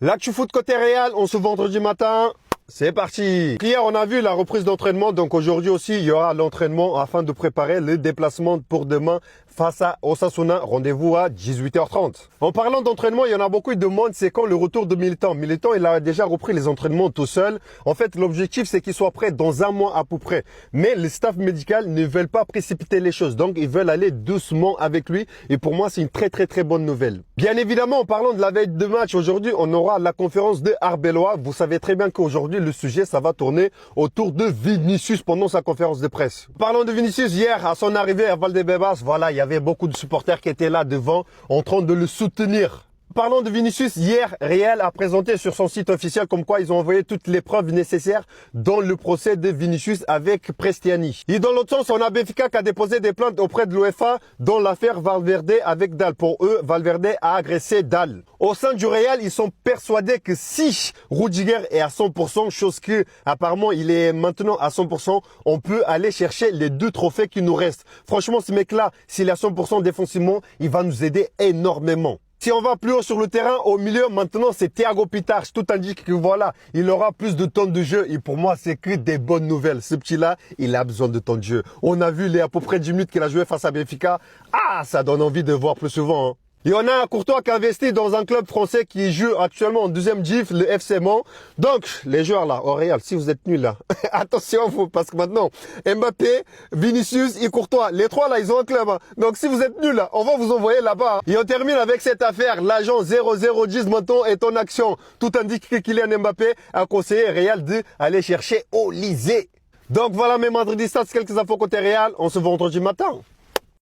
L'actu foot côté Real, on se vendredi matin. C'est parti. Hier, on a vu la reprise d'entraînement. Donc aujourd'hui aussi, il y aura l'entraînement afin de préparer le déplacement pour demain face à Osasuna. Rendez-vous à 18h30. En parlant d'entraînement, il y en a beaucoup qui demandent c'est quand le retour de Militant. Militant, il a déjà repris les entraînements tout seul. En fait, l'objectif, c'est qu'il soit prêt dans un mois à peu près. Mais le staff médical ne veulent pas précipiter les choses. Donc, ils veulent aller doucement avec lui. Et pour moi, c'est une très bonne nouvelle. Bien évidemment, en parlant de la veille de match, aujourd'hui, on aura la conférence de Arbeloa. Vous savez très bien qu'aujourd'hui, le sujet, ça va tourner autour de Vinicius pendant sa conférence de presse. Parlons de Vinicius, hier, à son arrivée à Valdebebas, voilà, il y avait beaucoup de supporters qui étaient là devant, en train de le soutenir. Parlons de Vinicius, hier, Real a présenté sur son site officiel comme quoi ils ont envoyé toutes les preuves nécessaires dans le procès de Vinicius avec Prestiani. Et dans l'autre sens, on a Benfica qui a déposé des plaintes auprès de l'UEFA dans l'affaire Valverde avec Dal. Pour eux, Valverde a agressé Dal. Au sein du Real, ils sont persuadés que si Rudiger est à 100%, chose que apparemment il est maintenant à 100%, on peut aller chercher les 2 trophées qui nous restent. Franchement, ce mec-là, s'il est à 100% défensivement, il va nous aider énormément. Si on va plus haut sur le terrain, au milieu, maintenant, c'est Thiago Pitars. Tout indique que voilà, il aura plus de temps de jeu. Et pour moi, c'est que des bonnes nouvelles. Ce petit-là, il a besoin de temps de jeu. On a vu les à peu près 10 minutes qu'il a joué face à Benfica. Ah, ça donne envie de voir plus souvent, hein. Et on a un Courtois qui a investi dans un club français qui joue actuellement en 2e div, le FC Mans. Donc, les joueurs là, au Real, si vous êtes nuls là, attention vous, parce que maintenant, Mbappé, Vinicius et Courtois, les 3 là, ils ont un club. Hein. Donc, si vous êtes nuls là, on va vous envoyer là-bas. Hein. Et on termine avec cette affaire. L'agent 0010 maintenant est en action. Tout indique que Kylian Mbappé a conseillé Real d'aller chercher Olysée. Donc voilà mes madridistas, quelques infos côté Real. On se voit vendredi matin.